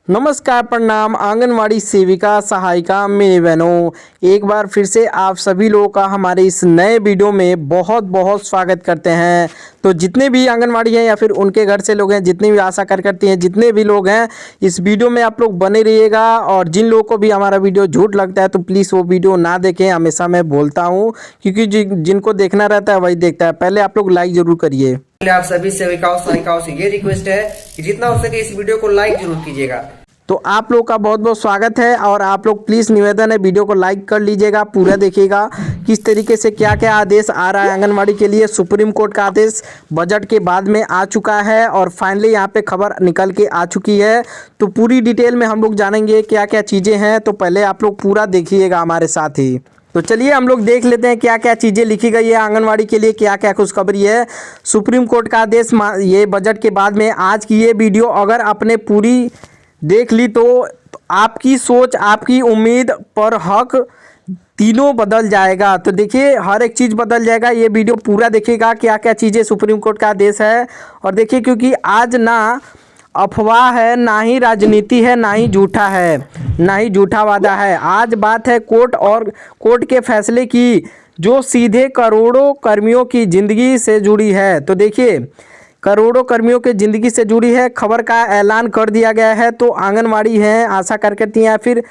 नमस्कार, प्रणाम। आंगनवाड़ी सेविका सहायिका मेरे बहनों, एक बार फिर से आप सभी लोगों का हमारे इस नए वीडियो में बहुत बहुत स्वागत करते हैं। तो जितने भी आंगनवाड़ी हैं या फिर उनके घर से लोग हैं, जितनी भी आशा कार्यकर्ती हैं, जितने भी लोग हैं, इस वीडियो में आप लोग बने रहिएगा। और जिन लोगों को भी हमारा वीडियो झूठ लगता है तो प्लीज़ वो वीडियो ना देखें। हमेशा मैं बोलता हूँ, क्योंकि जिनको देखना रहता है वही देखता है। पहले आप लोग लाइक जरूर करिए। आप सभी सेविकाओं सहायिकाओं से ये रिक्वेस्ट है कि जितना हो सके इस वीडियो को लाइक जरूर कीजिएगा। तो आप लोग का बहुत बहुत स्वागत है और आप लोग प्लीज़ निवेदन है, वीडियो को लाइक कर लीजिएगा, पूरा देखिएगा किस तरीके से क्या क्या आदेश आ रहा है आंगनवाड़ी के लिए। सुप्रीम कोर्ट का आदेश बजट के बाद में आ चुका है और फाइनली यहाँ पे खबर निकल के आ चुकी है। तो पूरी डिटेल में हम लोग जानेंगे क्या क्या चीज़ें हैं। तो पहले आप लोग पूरा देखिएगा हमारे साथ ही। तो चलिए हम लोग देख लेते हैं क्या क्या चीज़ें लिखी गई है आंगनवाड़ी के लिए, क्या क्या खुशखबरी है। सुप्रीम कोर्ट का आदेश ये बजट के बाद में। आज की ये वीडियो अगर आपने पूरी देख ली तो आपकी सोच, आपकी उम्मीद पर हक तीनों बदल जाएगा। तो देखिए हर एक चीज़ बदल जाएगा। ये वीडियो पूरा देखिएगा क्या क्या चीज़ें सुप्रीम कोर्ट का आदेश है। और देखिए क्योंकि आज ना अफवाह है, ना ही राजनीति है, ना ही झूठा है, ना ही झूठा वादा है। आज बात है कोर्ट और कोर्ट के फैसले की, जो सीधे करोड़ों कर्मियों की ज़िंदगी से जुड़ी है। तो देखिए करोड़ों कर्मियों की ज़िंदगी से जुड़ी है। खबर का ऐलान कर दिया गया है। तो आंगनवाड़ी हैं, आशा कार्यकर्ती हैं, फिर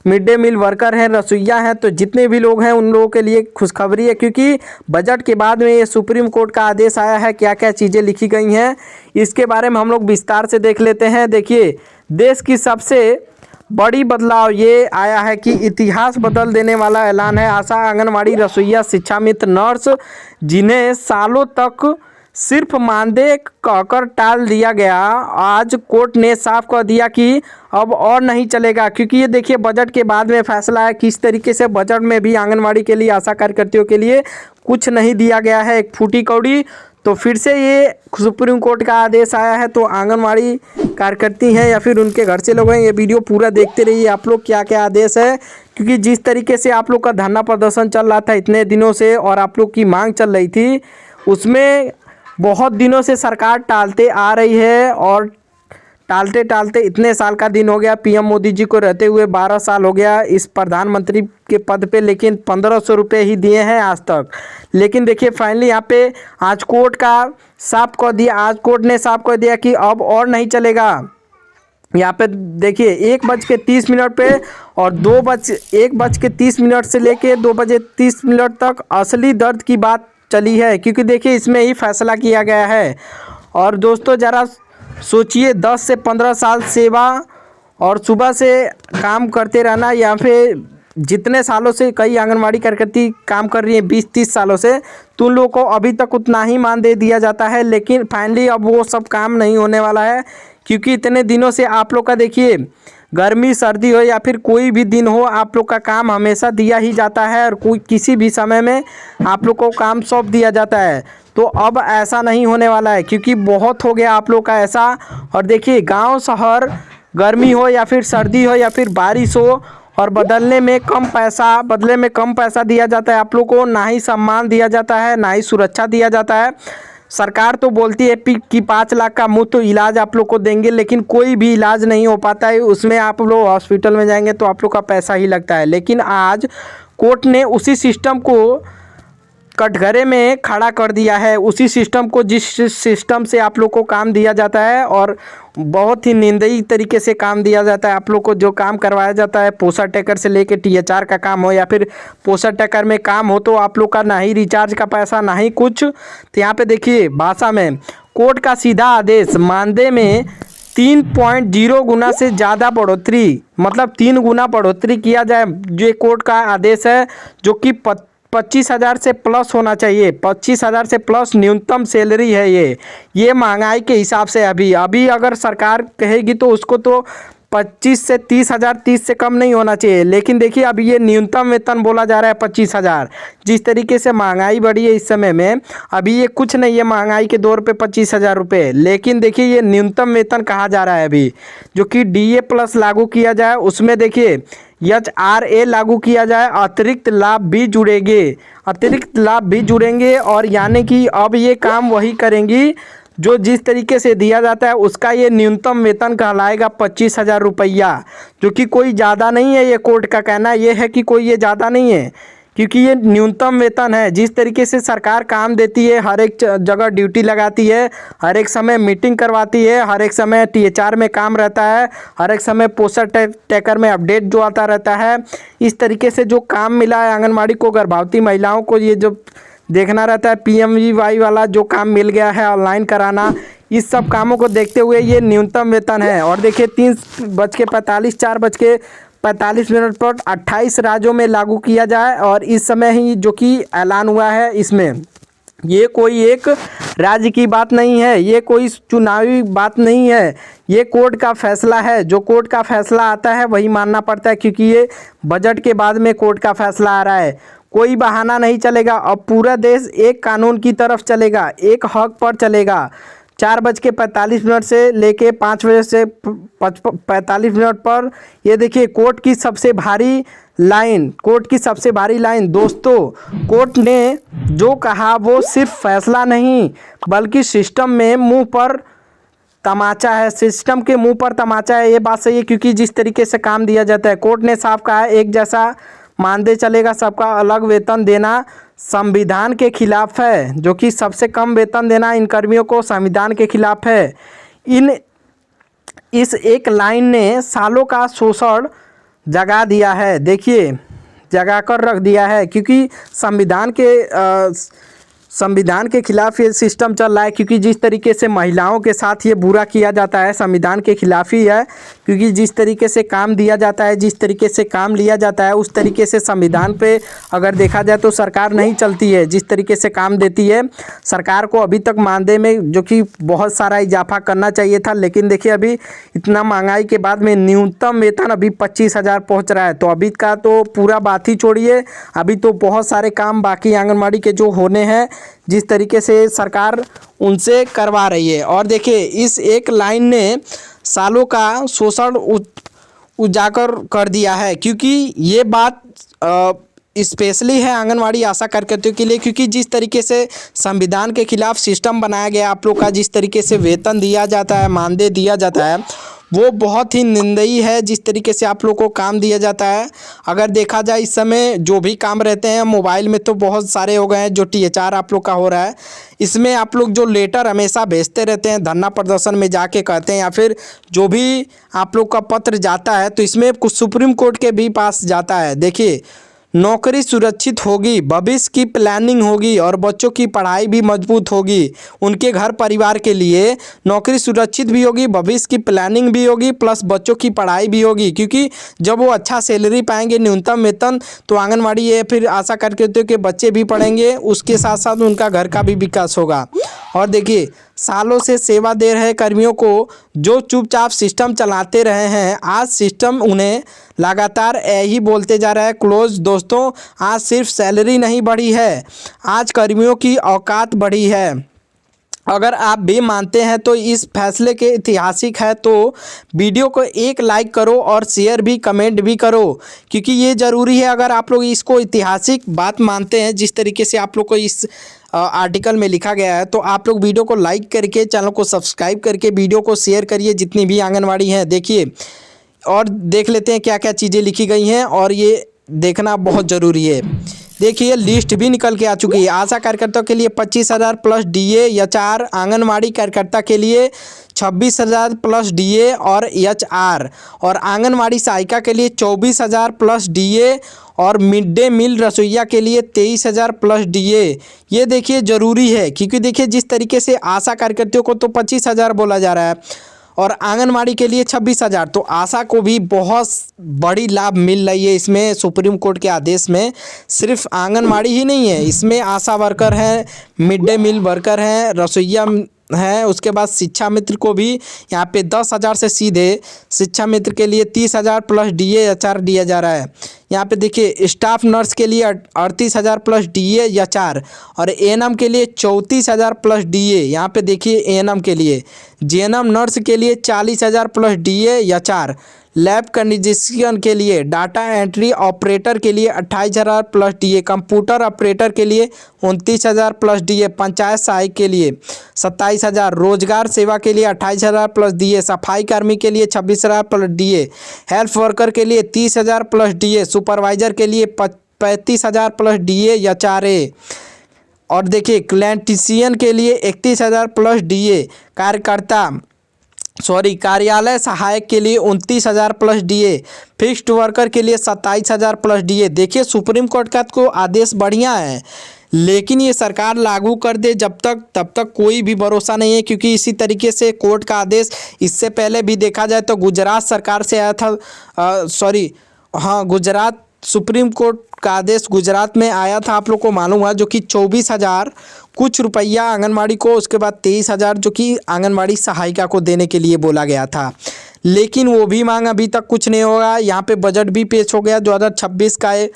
मिड डे मील वर्कर हैं, रसोइया हैं, तो जितने भी लोग हैं उन लोगों के लिए खुशखबरी है, क्योंकि बजट के बाद में ये सुप्रीम कोर्ट का आदेश आया है। क्या क्या चीज़ें लिखी गई हैं इसके बारे में हम लोग विस्तार से देख लेते हैं। देखिए देश की सबसे बड़ी बदलाव ये आया है कि इतिहास बदल देने वाला ऐलान है। आशा, आंगनवाड़ी, रसोइया, शिक्षा मित्र, नर्स, जिन्हें सालों तक सिर्फ मानदेय कहकर टाल दिया गया, आज कोर्ट ने साफ कर दिया कि अब और नहीं चलेगा। क्योंकि ये देखिए बजट के बाद में फैसला है किस तरीके से बजट में भी आंगनवाड़ी के लिए, आशा कार्यकर्तियों के लिए कुछ नहीं दिया गया है, एक फूटी कौड़ी। तो फिर से ये सुप्रीम कोर्ट का आदेश आया है। तो आंगनवाड़ी कार्यकर्ती हैं या फिर उनके घर से लोग हैं, ये वीडियो पूरा देखते रहिए आप लोग क्या क्या आदेश है। क्योंकि जिस तरीके से आप लोग का धरना प्रदर्शन चल रहा था इतने दिनों से और आप लोग की मांग चल रही थी, उसमें बहुत दिनों से सरकार टालते आ रही है। और टालते टालते इतने साल का दिन हो गया, पीएम मोदी जी को रहते हुए 12 साल हो गया इस प्रधानमंत्री के पद पे, लेकिन 1500 रुपये ही दिए हैं आज तक। लेकिन देखिए फाइनली यहाँ पे आज कोर्ट का साफ कर दिया, आज कोर्ट ने साफ कर दिया कि अब और नहीं चलेगा। यहाँ पे देखिए 1:30 पे और 1:30 से लेके 2:30 तक असली दर्द की बात चली है, क्योंकि देखिए इसमें ही फैसला किया गया है। और दोस्तों ज़रा सोचिए, 10 से 15 साल सेवा और सुबह से काम करते रहना, या फिर जितने सालों से कई आंगनवाड़ी कार्यकर्ती काम कर रही हैं 20-30 सालों से, तो उन लोगों को अभी तक उतना ही मानदेय दिया जाता है। लेकिन फाइनली अब वो सब काम नहीं होने वाला है, क्योंकि इतने दिनों से आप लोग का देखिए गर्मी सर्दी हो या फिर कोई भी दिन हो, आप लोग का काम हमेशा दिया ही जाता है और कोई किसी भी समय में आप लोग को काम सौंप दिया जाता है। तो अब ऐसा नहीं होने वाला है, क्योंकि बहुत हो गया आप लोग का ऐसा। और देखिए गांव शहर, गर्मी हो या फिर सर्दी हो या फिर बारिश हो, और बदले में कम पैसा दिया जाता है आप लोग को, ना ही सम्मान दिया जाता है, ना ही सुरक्षा दिया जाता है। सरकार तो बोलती है कि 5 लाख का मुफ्त इलाज आप लोग को देंगे, लेकिन कोई भी इलाज नहीं हो पाता है। उसमें आप लोग हॉस्पिटल में जाएंगे तो आप लोग का पैसा ही लगता है। लेकिन आज कोर्ट ने उसी सिस्टम को कटघरे में खड़ा कर दिया है, उसी सिस्टम को, जिस सिस्टम से आप लोग को काम दिया जाता है और बहुत ही निंदनीय तरीके से काम दिया जाता है। आप लोग को जो काम करवाया जाता है, पोस्टर टेकर से लेके THR का काम हो या फिर पोस्टर टेकर में काम हो, तो आप लोग का ना ही रिचार्ज का पैसा, ना ही कुछ। तो यहाँ पे देखिए भाषा में कोर्ट का सीधा आदेश, मानदेय में 3.0 गुना से ज़्यादा बढ़ोतरी, मतलब 3 गुना बढ़ोतरी किया जाए, जो कोर्ट का आदेश है, जो कि 25,000 से प्लस होना चाहिए। 25,000 से प्लस न्यूनतम सैलरी है ये महंगाई के हिसाब से। अभी अगर सरकार कहेगी तो उसको तो 25 से 30,000, 30 से कम नहीं होना चाहिए। लेकिन देखिए अभी ये न्यूनतम वेतन बोला जा रहा है 25,000। जिस तरीके से महंगाई बढ़ी है इस समय में, अभी ये कुछ नहीं है महंगाई के दौर पे 25,000 रुपये। लेकिन देखिए ये न्यूनतम वेतन कहा जा रहा है अभी, जो कि DA+ लागू किया जाए, उसमें देखिए HRA लागू किया जाए, अतिरिक्त लाभ भी जुड़ेंगे। और यानी कि अब ये काम वही करेंगी जो जिस तरीके से दिया जाता है उसका ये न्यूनतम वेतन कहलाएगा 25,000 रुपया, जो कि कोई ज़्यादा नहीं है। ये कोर्ट का कहना ये है कि कोई ये ज़्यादा नहीं है, क्योंकि ये न्यूनतम वेतन है। जिस तरीके से सरकार काम देती है, हर एक जगह ड्यूटी लगाती है, हर एक समय मीटिंग करवाती है, हर एक समय THR में काम रहता है, हर एक समय पोस्टर टैकर में अपडेट जो आता रहता है, इस तरीके से जो काम मिला है आंगनबाड़ी को, गर्भवती महिलाओं को ये जो देखना रहता है, PMVY वाला जो काम मिल गया है ऑनलाइन कराना, इस सब कामों को देखते हुए ये न्यूनतम वेतन है। और देखिए 3:45 4:45 पर 28 राज्यों में लागू किया जाए, और इस समय ही जो कि ऐलान हुआ है, इसमें ये कोई एक राज्य की बात नहीं है, ये कोई चुनावी बात नहीं है, ये कोर्ट का फैसला है। जो कोर्ट का फैसला आता है वही मानना पड़ता है, क्योंकि ये बजट के बाद में कोर्ट का फैसला आ रहा है। कोई बहाना नहीं चलेगा। अब पूरा देश एक कानून की तरफ चलेगा, एक हक पर चलेगा। 4:45 से लेके 5 बजे से 45 पर ये देखिए कोर्ट की सबसे भारी लाइन दोस्तों, कोर्ट ने जो कहा वो सिर्फ फैसला नहीं बल्कि सिस्टम में मुंह पर तमाचा है, सिस्टम के मुंह पर तमाचा है। ये बात सही है, क्योंकि जिस तरीके से काम दिया जाता है, कोर्ट ने साफ कहा है एक जैसा मानदेय चलेगा, सबका अलग वेतन देना संविधान के खिलाफ है, जो कि सबसे कम वेतन देना इन कर्मियों को संविधान के खिलाफ है। इस एक लाइन ने सालों का शोषण जगा दिया है, देखिए जगा कर रख दिया है, क्योंकि संविधान के खिलाफ ये सिस्टम चल रहा है। क्योंकि जिस तरीके से महिलाओं के साथ ये बुरा किया जाता है, संविधान के खिलाफ ही है। क्योंकि जिस तरीके से काम दिया जाता है, जिस तरीके से काम लिया जाता है, उस तरीके से संविधान पे अगर देखा जाए तो सरकार नहीं चलती है। जिस तरीके से काम देती है सरकार को, अभी तक मानदेय में जो कि बहुत सारा इजाफा करना चाहिए था, लेकिन देखिए अभी इतना महंगाई के बाद में न्यूनतम वेतन अभी 25,000 पहुँच रहा है। तो अभी का तो पूरा बात ही छोड़िए, अभी तो बहुत सारे काम बाकी आंगनबाड़ी के जो होने हैं, जिस तरीके से सरकार उनसे करवा रही है। और देखिए इस एक लाइन ने सालों का शोषण उजागर कर दिया है, क्योंकि ये बात स्पेशली है आंगनवाड़ी आशा कार्यकर्ताओं के लिए। क्योंकि जिस तरीके से संविधान के खिलाफ सिस्टम बनाया गया आप लोग का, जिस तरीके से वेतन दिया जाता है, मानदेय दिया जाता है, वो बहुत ही निंदनीय है। जिस तरीके से आप लोग को काम दिया जाता है, अगर देखा जाए इस समय जो भी काम रहते हैं मोबाइल में तो बहुत सारे हो गए हैं। जो THR आप लोग का हो रहा है, इसमें आप लोग जो लेटर हमेशा भेजते रहते हैं, धरना प्रदर्शन में जाके कहते हैं, या फिर जो भी आप लोग का पत्र जाता है, तो इसमें कुछ सुप्रीम कोर्ट के भी पास जाता है। देखिए नौकरी सुरक्षित होगी, भविष्य की प्लानिंग होगी और बच्चों की पढ़ाई भी मजबूत होगी। उनके घर परिवार के लिए नौकरी सुरक्षित भी होगी, भविष्य की प्लानिंग भी होगी, प्लस बच्चों की पढ़ाई भी होगी। क्योंकि जब वो अच्छा सैलरी पाएंगे, न्यूनतम वेतन, तो आंगनवाड़ी ये फिर आशा कार्यकर्ताओं के बच्चे भी पढ़ेंगे, उसके साथ साथ उनका घर का भी विकास होगा। और देखिए सालों से सेवा दे रहे कर्मियों को जो चुपचाप सिस्टम चलाते रहे हैं, आज सिस्टम उन्हें लगातार यही बोलते जा रहा है क्लोज। दोस्तों आज सिर्फ सैलरी नहीं बढ़ी है, आज कर्मियों की औकात बढ़ी है। अगर आप भी मानते हैं तो इस फैसले के ऐतिहासिक है, तो वीडियो को एक लाइक करो और शेयर भी, कमेंट भी करो, क्योंकि ये ज़रूरी है। अगर आप लोग इसको ऐतिहासिक बात मानते हैं, जिस तरीके से आप लोग को इस आर्टिकल में लिखा गया है, तो आप लोग वीडियो को लाइक करके, चैनल को सब्सक्राइब करके, वीडियो को शेयर करिए जितनी भी आंगनवाड़ी हैं। देखिए और देख लेते हैं क्या क्या चीज़ें लिखी गई हैं, और ये देखना बहुत ज़रूरी है। देखिए लिस्ट भी निकल के आ चुकी है। आशा कार्यकर्ता के लिए 25,000 प्लस DA HR, आंगनवाड़ी कार्यकर्ता के लिए 26,000 प्लस DA और HR, और आंगनवाड़ी सहायिका के लिए 24,000 प्लस DA, और मिड डे मील रसोइया के लिए 23,000 प्लस DA। ये देखिए ज़रूरी है, क्योंकि देखिए जिस तरीके से आशा कार्यकर्ताओं को तो 25,000 बोला जा रहा है और आंगनवाड़ी के लिए 26,000, तो आशा को भी बहुत बड़ी लाभ मिल रही है इसमें। सुप्रीम कोर्ट के आदेश में सिर्फ आंगनवाड़ी ही नहीं है, इसमें आशा वर्कर हैं, मिड डे मील वर्कर हैं, रसोइया है, उसके बाद शिक्षा मित्र को भी यहाँ पे 10,000 से सीधे शिक्षा मित्र के लिए 30,000 प्लस DA HR दिया जा रहा है। यहाँ पे देखिए स्टाफ नर्स के लिए 38,000 प्लस DA HR, और ANM के लिए 34,000 प्लस DA। यहाँ पे देखिए ANM के लिए, GNM नर्स के लिए 40,000 plus DA HR, lab technician के लिए, डाटा एंट्री ऑपरेटर के लिए 28,000 प्लस डीए, कंप्यूटर ऑपरेटर के लिए 29,000 प्लस डीए, पंचायत सहायक के लिए 27,000, रोजगार सेवा के लिए 28,000 प्लस डीए, सफाई कर्मी के लिए 26,000 प्लस डीए, हेल्थ वर्कर के लिए 30,000 प्लस डीए, सुपरवाइजर के लिए 35,000 प्लस डीए या 4ए। और देखिए क्लैंटिशियन के लिए 31,000 प्लस डीए, कार्यालय सहायक के लिए 29,000 प्लस डीए, फिक्स्ड वर्कर के लिए 27,000 प्लस डीए। देखिए सुप्रीम कोर्ट का तो आदेश बढ़िया है, लेकिन ये सरकार लागू कर दे जब तक तब तक कोई भी भरोसा नहीं है, क्योंकि इसी तरीके से कोर्ट का आदेश इससे पहले भी देखा जाए तो गुजरात सरकार से आया था। गुजरात सुप्रीम कोर्ट का आदेश गुजरात में आया था, आप लोग को मालूम हुआ, जो कि 24,000 कुछ रुपया आंगनबाड़ी को, उसके बाद 23,000 जो कि आंगनबाड़ी सहायिका को देने के लिए बोला गया था। लेकिन वो भी मांग अभी तक कुछ नहीं होगा। यहाँ पे बजट भी पेश हो गया 2026 का है,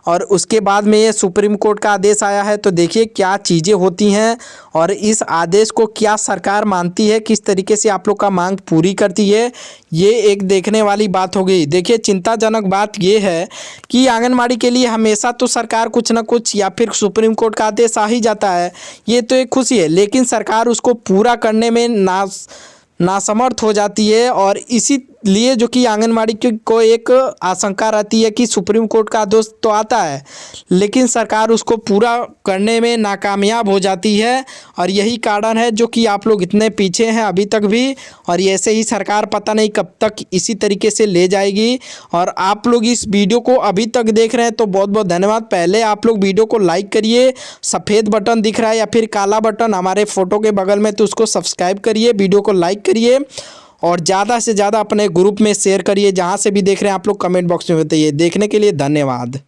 और उसके बाद में ये सुप्रीम कोर्ट का आदेश आया है। तो देखिए क्या चीज़ें होती हैं और इस आदेश को क्या सरकार मानती है, किस तरीके से आप लोग का मांग पूरी करती है, ये एक देखने वाली बात हो गई। देखिए चिंताजनक बात ये है कि आंगनबाड़ी के लिए हमेशा तो सरकार कुछ ना कुछ या फिर सुप्रीम कोर्ट का आदेश आ ही जाता है, ये तो एक खुशी है, लेकिन सरकार उसको पूरा करने में नासमर्थ हो जाती है। और इसीलिए जो कि आंगनबाड़ी को एक आशंका रहती है कि सुप्रीम कोर्ट का आदेश तो आता है, लेकिन सरकार उसको पूरा करने में नाकामयाब हो जाती है। और यही कारण है जो कि आप लोग इतने पीछे हैं अभी तक भी, और ऐसे ही सरकार पता नहीं कब तक इसी तरीके से ले जाएगी। और आप लोग इस वीडियो को अभी तक देख रहे हैं तो बहुत बहुत धन्यवाद। पहले आप लोग वीडियो को लाइक करिए, सफ़ेद बटन दिख रहा है या फिर काला बटन हमारे फ़ोटो के बगल में, तो उसको सब्सक्राइब करिए, वीडियो को लाइक करिए और ज़्यादा से ज़्यादा अपने ग्रुप में शेयर करिए। जहाँ से भी देख रहे हैं आप लोग कमेंट बॉक्स में बताइए। देखने के लिए धन्यवाद।